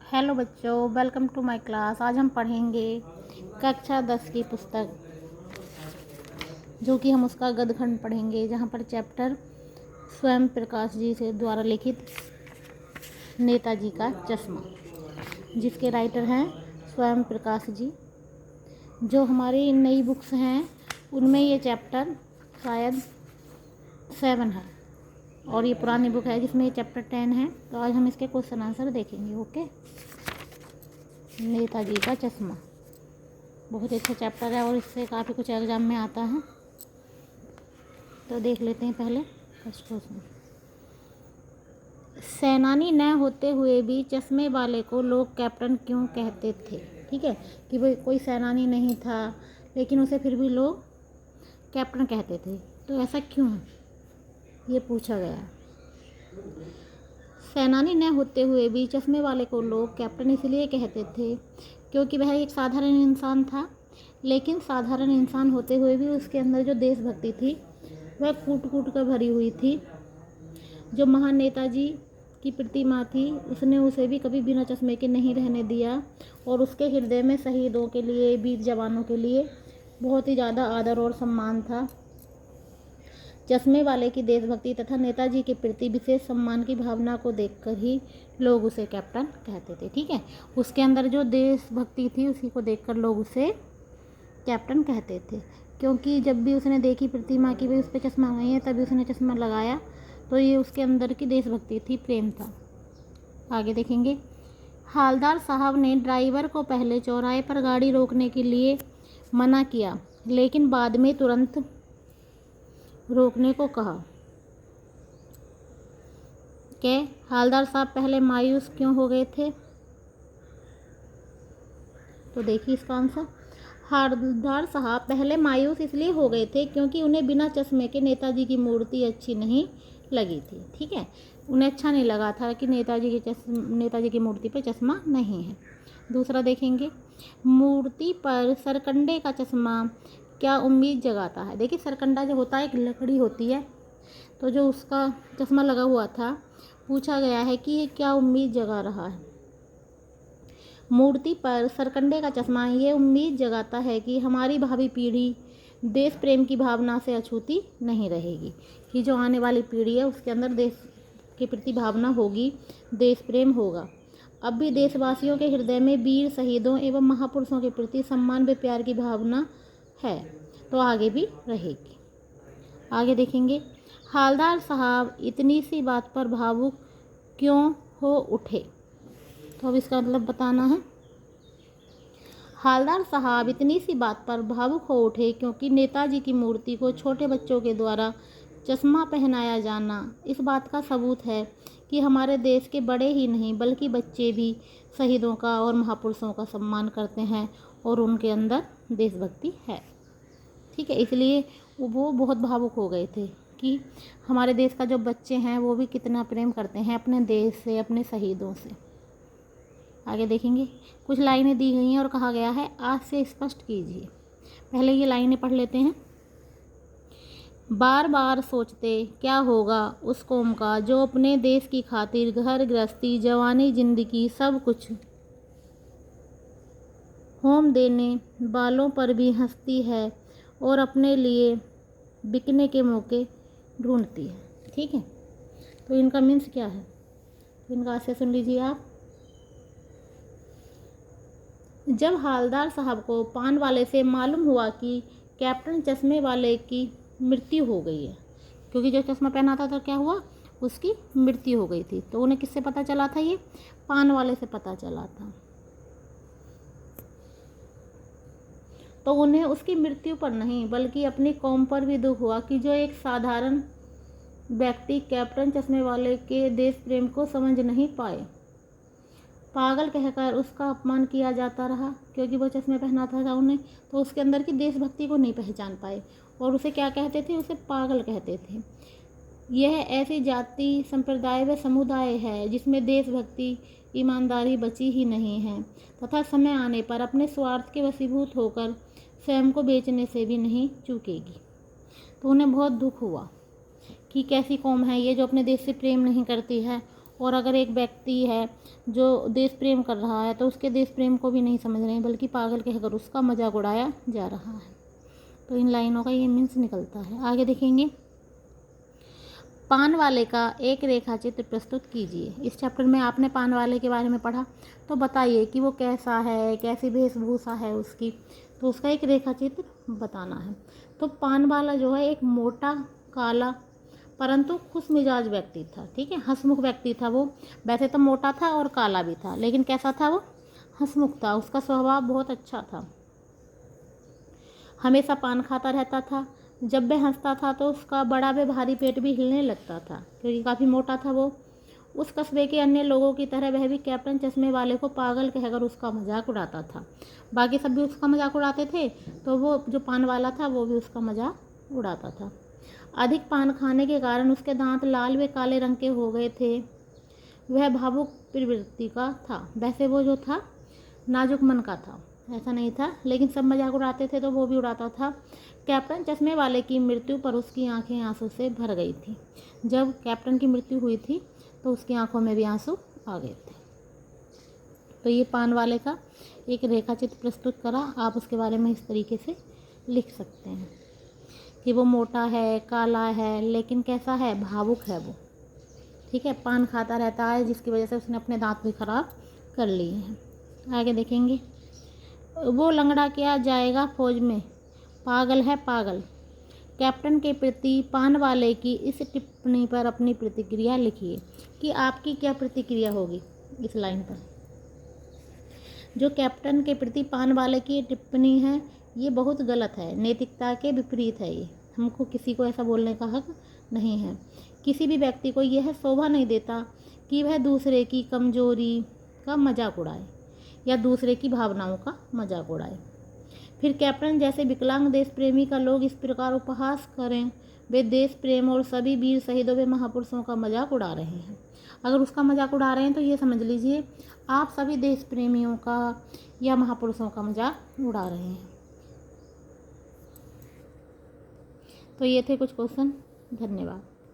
Hello बच्चों, welcome to my class. आज हम पढ़ेंगे कक्षा 10 की पुस्तक, जो कि हम उसका गद्यखंड पढ़ेंगे, जहाँ पर चैप्टर स्वयं प्रकाश जी से द्वारा लिखित नेताजी का चश्मा, जिसके राइटर हैं स्वयं प्रकाश जी। जो हमारी नई बुक्स हैं उनमें ये चैप्टर शायद 7 है और ये पुरानी बुक है जिसमें ये चैप्टर 10 है। तो आज हम इसके क्वेश्चन आंसर देखेंगे। ओके, नेताजी का चश्मा बहुत अच्छा चैप्टर है और इससे काफ़ी कुछ एग्जाम में आता है। तो देख लेते हैं पहले फर्स्ट क्वेश्चन। सेनानी न होते हुए भी चश्मे वाले को लोग कैप्टन क्यों कहते थे? ठीक है, कि भाई कोई सेनानी नहीं था लेकिन उसे फिर भी लोग कैप्टन कहते थे, तो ऐसा क्यों है, ये पूछा गया है। सेनानी न होते हुए भी चश्मे वाले को लोग कैप्टन इसलिए कहते थे क्योंकि वह एक साधारण इंसान था, लेकिन साधारण इंसान होते हुए भी उसके अंदर जो देशभक्ति थी वह कूट कूट कर भरी हुई थी। जो महान नेताजी की प्रतिमा थी उसने उसे भी कभी बिना चश्मे के नहीं रहने दिया और उसके हृदय में शहीदों के लिए, वीर जवानों के लिए बहुत ही ज़्यादा आदर और सम्मान था। चश्मे वाले की देशभक्ति तथा नेताजी के प्रति विशेष सम्मान की भावना को देखकर ही लोग उसे कैप्टन कहते थे। ठीक है, उसके अंदर जो देशभक्ति थी उसी को देखकर लोग उसे कैप्टन कहते थे, क्योंकि जब भी उसने देखी प्रतिमा की भाई उस पर चश्मा नहीं है तभी उसने चश्मा लगाया, तो ये उसके अंदर की देशभक्ति थी, प्रेम था। आगे देखेंगे। हालदार साहब ने ड्राइवर को पहले चौराहे पर गाड़ी रोकने के लिए मना किया, लेकिन बाद में तुरंत रोकने को कहा। के हालदार साहब पहले मायूस क्यों हो गए थे? तो देखिए इसका आंसर। हालदार साहब पहले मायूस इसलिए हो गए थे क्योंकि उन्हें बिना चश्मे के नेताजी की मूर्ति अच्छी नहीं लगी थी। ठीक है, उन्हें अच्छा नहीं लगा था कि नेताजी की मूर्ति पर चश्मा नहीं है। दूसरा देखेंगे। मूर्ति पर सरकंडे का चश्मा क्या उम्मीद जगाता है? देखिए, सरकंडा जो होता है एक लकड़ी होती है, तो जो उसका चश्मा लगा हुआ था, पूछा गया है कि ये क्या उम्मीद जगा रहा है। मूर्ति पर सरकंडे का चश्मा ये उम्मीद जगाता है कि हमारी भावी पीढ़ी देश प्रेम की भावना से अछूती नहीं रहेगी, कि जो आने वाली पीढ़ी है उसके अंदर देश के प्रति भावना होगी, देश प्रेम होगा। अब भी देशवासियों के हृदय में वीर शहीदों एवं महापुरुषों के प्रति सम्मान व प्यार की भावना है, तो आगे भी रहेगी। आगे देखेंगे। हालदार साहब इतनी सी बात पर भावुक क्यों हो उठे? तो अब इसका मतलब बताना है। हालदार साहब इतनी सी बात पर भावुक हो उठे क्योंकि नेताजी की मूर्ति को छोटे बच्चों के द्वारा चश्मा पहनाया जाना इस बात का सबूत है कि हमारे देश के बड़े ही नहीं बल्कि बच्चे भी शहीदों का और महापुरुषों का सम्मान करते हैं और उनके अंदर देशभक्ति है। ठीक है, इसलिए वो बहुत भावुक हो गए थे कि हमारे देश का जो बच्चे हैं वो भी कितना प्रेम करते हैं अपने देश से, अपने शहीदों से। आगे देखेंगे। कुछ लाइनें दी गई हैं और कहा गया है आज से स्पष्ट कीजिए। पहले ये लाइनें पढ़ लेते हैं। बार बार सोचते क्या होगा उस कौम का जो अपने देश की खातिर घर गृहस्थी, जवानी, जिंदगी सब कुछ होम देने वालों पर भी हंसती है और अपने लिए बिकने के मौके ढूंढती है। ठीक है, तो इनका मीन्स क्या है, तो इनका आशय सुन लीजिए आप। जब हालदार साहब को पान वाले से मालूम हुआ कि कैप्टन चश्मे वाले की मृत्यु हो गई है, क्योंकि जो चश्मा पहना था तो क्या हुआ, उसकी मृत्यु हो गई थी, तो उन्हें किससे पता चला था? ये पान वाले से पता चला था। तो उन्हें उसकी मृत्यु पर नहीं बल्कि अपनी कौम पर भी दुख हुआ कि जो एक साधारण व्यक्ति कैप्टन चश्मे वाले के देश प्रेम को समझ नहीं पाए। पागल कहकर उसका अपमान किया जाता रहा क्योंकि वो चश्मे पहनाता था उन्हें, तो उसके अंदर की देशभक्ति को नहीं पहचान पाए और उसे क्या कहते थे? उसे पागल कहते थे। यह ऐसी जाति, संप्रदाय व समुदाय है जिसमें देशभक्ति, ईमानदारी बची ही नहीं है तथा समय आने पर अपने स्वार्थ के वशीभूत होकर स्वयं को बेचने से भी नहीं चूकेगी। तो उन्हें बहुत दुख हुआ कि कैसी कौम है ये जो अपने देश से प्रेम नहीं करती है और अगर एक व्यक्ति है जो देश प्रेम कर रहा है तो उसके देश प्रेम को भी नहीं समझ रहे हैं, बल्कि पागल कहकर उसका मजाक उड़ाया जा रहा है। तो इन लाइनों का ये मीन्स निकलता है। आगे देखेंगे, पान वाले का एक रेखा चित्र प्रस्तुत कीजिए। इस चैप्टर में आपने पान वाले के बारे में पढ़ा, तो बताइए कि वो कैसा है, कैसी वेशभूषा है उसकी, तो उसका एक रेखा चित्र बताना है। तो पान वाला जो है एक मोटा, काला, परंतु खुश मिजाज व्यक्ति था। ठीक है, हंसमुख व्यक्ति था वो। वैसे तो मोटा था और काला भी था, लेकिन कैसा था वो? हंसमुख था। उसका स्वभाव बहुत अच्छा था, हमेशा पान खाता रहता था। जब वह हंसता था तो उसका बड़ा व भारी पेट भी हिलने लगता था, क्योंकि काफ़ी मोटा था वो। उस कस्बे के अन्य लोगों की तरह वह भी कैप्टन चश्मे वाले को पागल कहकर उसका मजाक उड़ाता था। बाकी सब भी उसका मजाक उड़ाते थे, तो वो जो पान वाला था वो भी उसका मजाक उड़ाता था। अधिक पान खाने के कारण उसके दांत लाल व काले रंग के हो गए थे। वह भावुक प्रवृत्ति का था। वैसे वो जो था नाजुक मन का था, ऐसा नहीं था, लेकिन सब मजाक उड़ाते थे तो वो भी उड़ाता था। कैप्टन चश्मे वाले की मृत्यु पर उसकी आंखें आंसू से भर गई थी। जब कैप्टन की मृत्यु हुई थी तो उसकी आंखों में भी आंसू आ गए थे। तो ये पान वाले का एक रेखा चित्र प्रस्तुत करा। आप उसके बारे में इस तरीके से लिख सकते हैं कि वो मोटा है, काला है, लेकिन कैसा है? भावुक है वो। ठीक है, पान खाता रहता है, जिसकी वजह से उसने अपने दांत भी खराब कर लिए हैं। आगे देखेंगे, वो लंगड़ा क्या जाएगा फौज में, पागल है पागल। कैप्टन के प्रति पान वाले की इस टिप्पणी पर अपनी प्रतिक्रिया लिखिए कि आपकी क्या प्रतिक्रिया होगी इस लाइन पर। जो कैप्टन के प्रति पान वाले की टिप्पणी है ये बहुत गलत है, नैतिकता के विपरीत है। ये हमको किसी को ऐसा बोलने का हक नहीं है। किसी भी व्यक्ति को यह शोभा नहीं देता कि वह दूसरे की कमजोरी का मजाक उड़ाए या दूसरे की भावनाओं का मजाक उड़ाए। फिर कैप्टन जैसे विकलांग देश प्रेमी का लोग इस प्रकार उपहास करें, वे देश प्रेम और सभी वीर शहीदों व महापुरुषों का मजाक उड़ा रहे हैं। अगर उसका मजाक उड़ा रहे हैं तो ये समझ लीजिए आप सभी देश प्रेमियों का या महापुरुषों का मजाक उड़ा रहे हैं। तो ये थे कुछ क्वेश्चन। धन्यवाद।